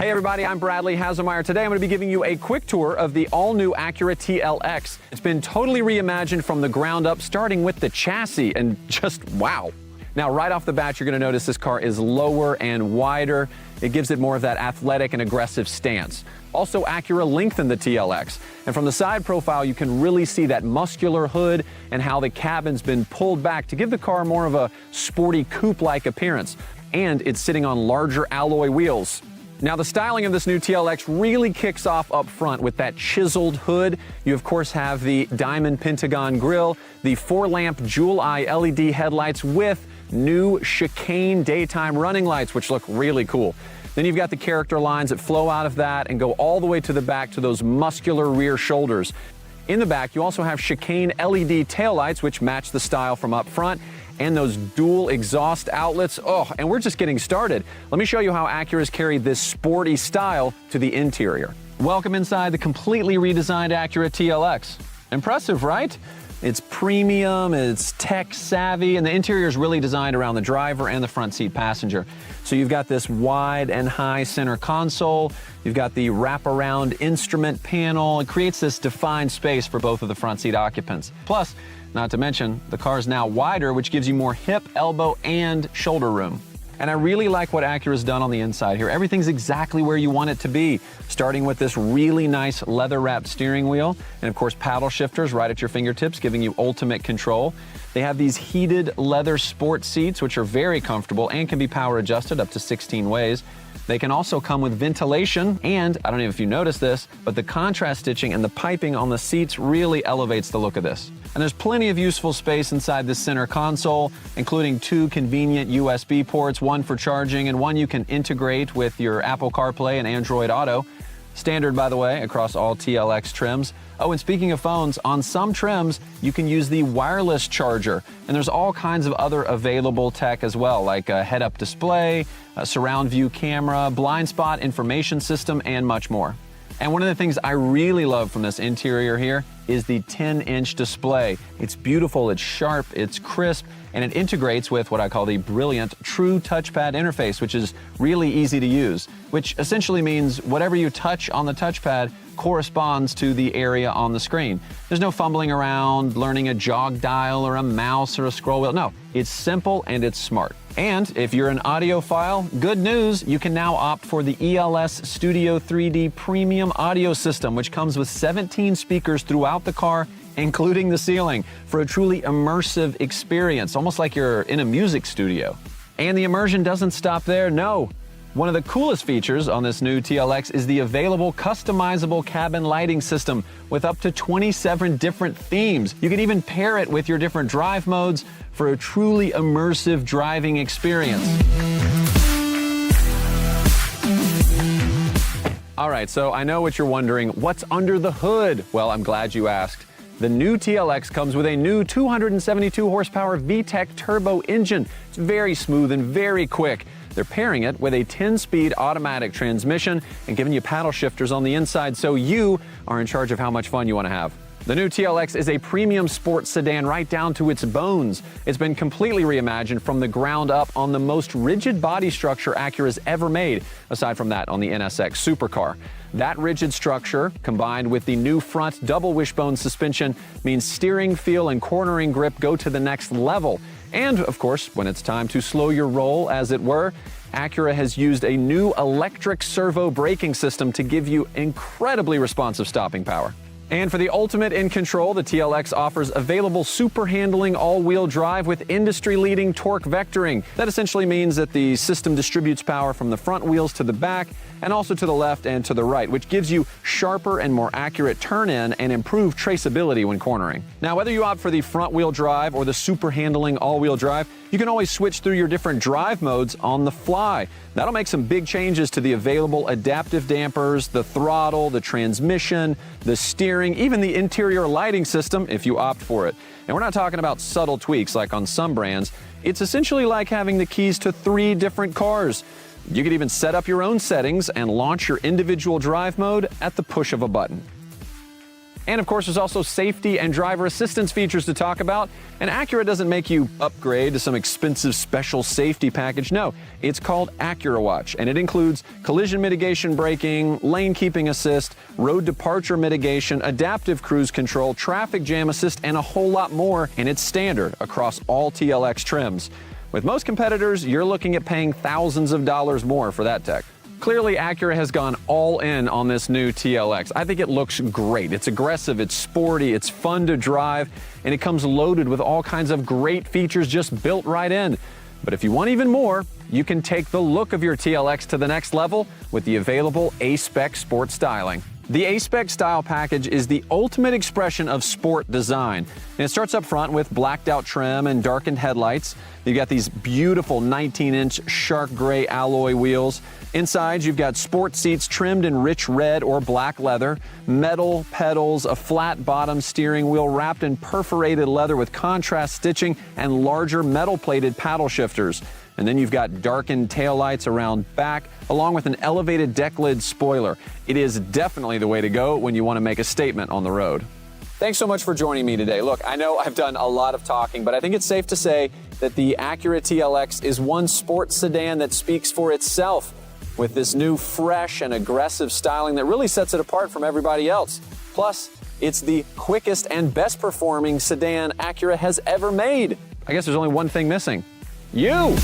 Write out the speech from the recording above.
Hey everybody, I'm Bradley Haselmeyer. Today I'm going to be giving you a quick tour of the all-new Acura TLX. It's been totally reimagined from the ground up, starting with the chassis, and just wow. Now, right off the bat, you're going to notice this car is lower and wider. It gives it more of that athletic and aggressive stance. Also, Acura lengthened the TLX, and from the side profile, you can really see that muscular hood and how the cabin's been pulled back to give the car more of a sporty coupe-like appearance. And it's sitting on larger alloy wheels. Now, the styling of this new TLX really kicks off up front with that chiseled hood. You, of course, have the diamond pentagon grille, the 4-lamp jewel-eye LED headlights with new chicane daytime running lights, which look really cool. Then you've got the character lines that flow out of that and go all the way to the back to those muscular rear shoulders. In the back, you also have chicane LED taillights, which match the style from up front, and those dual exhaust outlets. Oh, and we're just getting started. Let me show you how Acura's carried this sporty style to the interior. Welcome inside the completely redesigned Acura TLX. Impressive, right? It's premium, it's tech savvy, and the interior is really designed around the driver and the front seat passenger. So you've got this wide and high center console, you've got the wraparound instrument panel. It creates this defined space for both of the front seat occupants. Plus, not to mention, the car is now wider, which gives you more hip, elbow, and shoulder room. And I really like what Acura's done on the inside here. Everything's exactly where you want it to be, starting with this really nice leather-wrapped steering wheel, and of course paddle shifters right at your fingertips, giving you ultimate control. They have these heated leather sport seats, which are very comfortable and can be power adjusted up to 16 ways. They can also come with ventilation, and I don't know if you noticed this, but the contrast stitching and the piping on the seats really elevates the look of this. And there's plenty of useful space inside this center console, including 2 convenient USB ports, one for charging and one you can integrate with your Apple CarPlay and Android Auto. Standard, by the way, across all TLX trims. Oh, and speaking of phones, on some trims, you can use the wireless charger. And there's all kinds of other available tech as well, like a head-up display, a surround view camera, blind spot information system, and much more. And one of the things I really love from this interior here is the 10-inch display. It's beautiful, it's sharp, it's crisp, and it integrates with what I call the brilliant True Touchpad interface, which is really easy to use, which essentially means whatever you touch on the touchpad corresponds to the area on the screen. There's no fumbling around, learning a jog dial or a mouse or a scroll wheel. No, it's simple and it's smart. And if you're an audiophile, good news, you can now opt for the ELS Studio 3D Premium Audio System, which comes with 17 speakers throughout the car, including the ceiling, for a truly immersive experience, almost like you're in a music studio. And the immersion doesn't stop there, no. One of the coolest features on this new TLX is the available customizable cabin lighting system with up to 27 different themes. You can even pair it with your different drive modes for a truly immersive driving experience. All right, so I know what you're wondering, what's under the hood? Well, I'm glad you asked. The new TLX comes with a new 272 horsepower VTEC turbo engine. It's very smooth and very quick. They're pairing it with a 10-speed automatic transmission and giving you paddle shifters on the inside, so you are in charge of how much fun you want to have. The new TLX is a premium sports sedan right down to its bones. It's been completely reimagined from the ground up on the most rigid body structure Acura's ever made, aside from that on the NSX supercar. That rigid structure, combined with the new front double wishbone suspension, means steering, feel, and cornering grip go to the next level. And, of course, when it's time to slow your roll, as it were, Acura has used a new electric servo braking system to give you incredibly responsive stopping power. And for the ultimate in control, the TLX offers available super handling all-wheel drive with industry-leading torque vectoring. That essentially means that the system distributes power from the front wheels to the back and also to the left and to the right, which gives you sharper and more accurate turn-in and improved traceability when cornering. Now, whether you opt for the front-wheel drive or the super handling all-wheel drive, you can always switch through your different drive modes on the fly. That'll make some big changes to the available adaptive dampers, the throttle, the transmission, the steering, even the interior lighting system if you opt for it. And we're not talking about subtle tweaks like on some brands. It's essentially like having the keys to 3 different cars. You could even set up your own settings and launch your individual drive mode at the push of a button. And of course, there's also safety and driver assistance features to talk about. And Acura doesn't make you upgrade to some expensive special safety package. No, it's called Acura Watch, and it includes collision mitigation braking, lane keeping assist, road departure mitigation, adaptive cruise control, traffic jam assist, and a whole lot more. And it's standard across all TLX trims. With most competitors, you're looking at paying thousands of dollars more for that tech. Clearly, Acura has gone all in on this new TLX. I think it looks great. It's aggressive, it's sporty, it's fun to drive, and it comes loaded with all kinds of great features just built right in. But if you want even more, you can take the look of your TLX to the next level with the available A-Spec Sport styling. The A-Spec style package is the ultimate expression of sport design. And it starts up front with blacked out trim and darkened headlights. You've got these beautiful 19-inch shark gray alloy wheels. Inside, you've got sport seats trimmed in rich red or black leather, metal pedals, a flat bottom steering wheel wrapped in perforated leather with contrast stitching and larger metal-plated paddle shifters. And then you've got darkened taillights around back, along with an elevated deck lid spoiler. It is definitely the way to go when you want to make a statement on the road. Thanks so much for joining me today. Look, I know I've done a lot of talking, but I think it's safe to say that the Acura TLX is one sports sedan that speaks for itself with this new fresh and aggressive styling that really sets it apart from everybody else. Plus, it's the quickest and best performing sedan Acura has ever made. I guess there's only one thing missing. You!